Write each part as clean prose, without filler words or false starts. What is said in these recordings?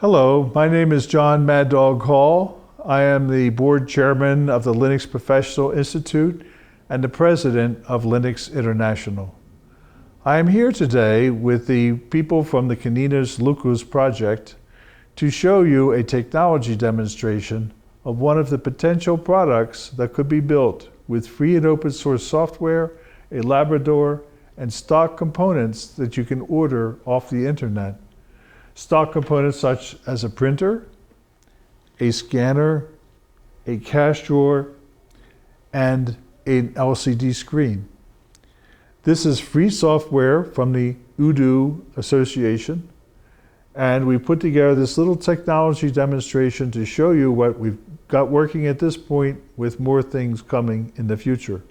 Hello, my name is John Maddog Hall. I am the board chairman of the Linux Professional Institute and the president of Linux International. I am here today with the people from the Caninos Loucos project to show you a technology demonstration of one of the potential products that could be built with free and open source software, a Labrador, and stock components that you can order off the internet. Stock components such as a printer, a scanner, a cash drawer, and an LCD screen. This is free software from the Odoo Association, and we put together this little technology demonstration to show you what we've got working at this point with more things coming in the future.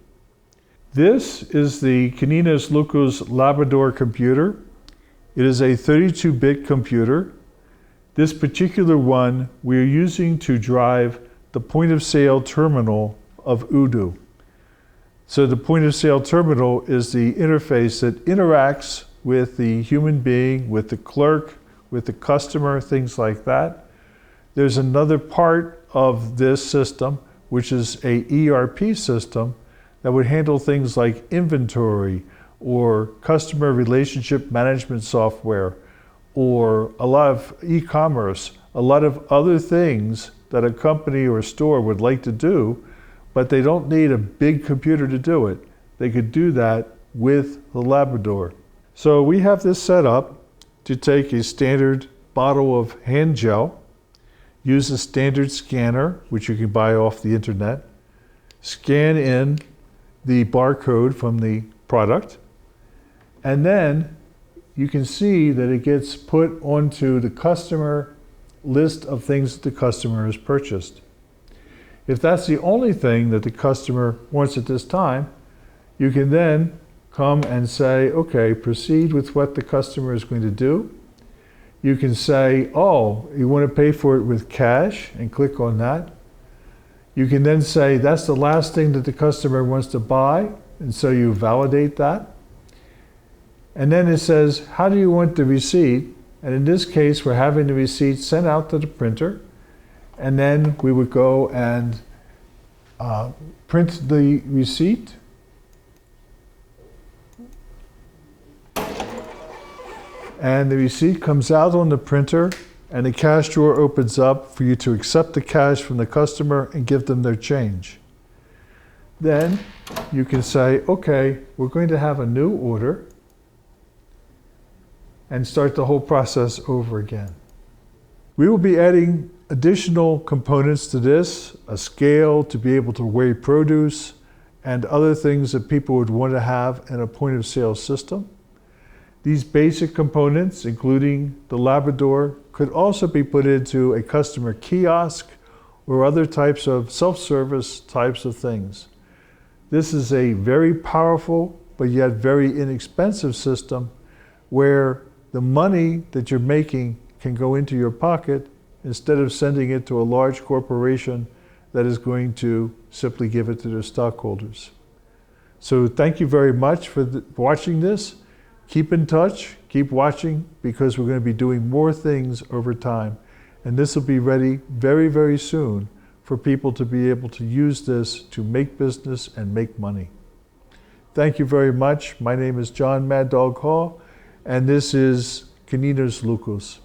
This is the Caninos Loucos Labrador computer. It is a 32-bit computer. This particular one we're using to drive the point of sale terminal of Odoo. So the point of sale terminal is the interface that interacts with the human being, with the clerk, with the customer, things like that. There's another part of this system, which is a ERP system that would handle things like inventory, or customer relationship management software, or a lot of e-commerce, a lot of other things that a company or a store would like to do, but they don't need a big computer to do it. They could do that with the Labrador. So we have this set up to take a standard bottle of hand gel, use a standard scanner, which you can buy off the internet, scan in the barcode from the product, and then you can see that it gets put onto the customer list of things that the customer has purchased. If that's the only thing that the customer wants at this time, you can then come and say, okay, proceed with what the customer is going to do. You can say, oh, you want to pay for it with cash, and click on that. You can then say, that's the last thing that the customer wants to buy, and so you validate that. And then it says, how do you want the receipt? And in this case, we're having the receipt sent out to the printer. And then we would go and print the receipt. And the receipt comes out on the printer, and the cash drawer opens up for you to accept the cash from the customer and give them their change. Then you can say, okay, we're going to have a new order, and start the whole process over again. We will be adding additional components to this, a scale to be able to weigh produce, and other things that people would want to have in a point of sale system. These basic components, including the Labrador, could also be put into a customer kiosk or other types of self-service types of things. This is a very powerful but yet very inexpensive system where the money that you're making can go into your pocket instead of sending it to a large corporation that is going to simply give it to their stockholders. So thank you very much for watching this. Keep in touch, keep watching, because we're going to be doing more things over time. And this will be ready very, very soon for people to be able to use this to make business and make money. Thank you very much. My name is John Maddog Hall, and this is Caninos Loucos.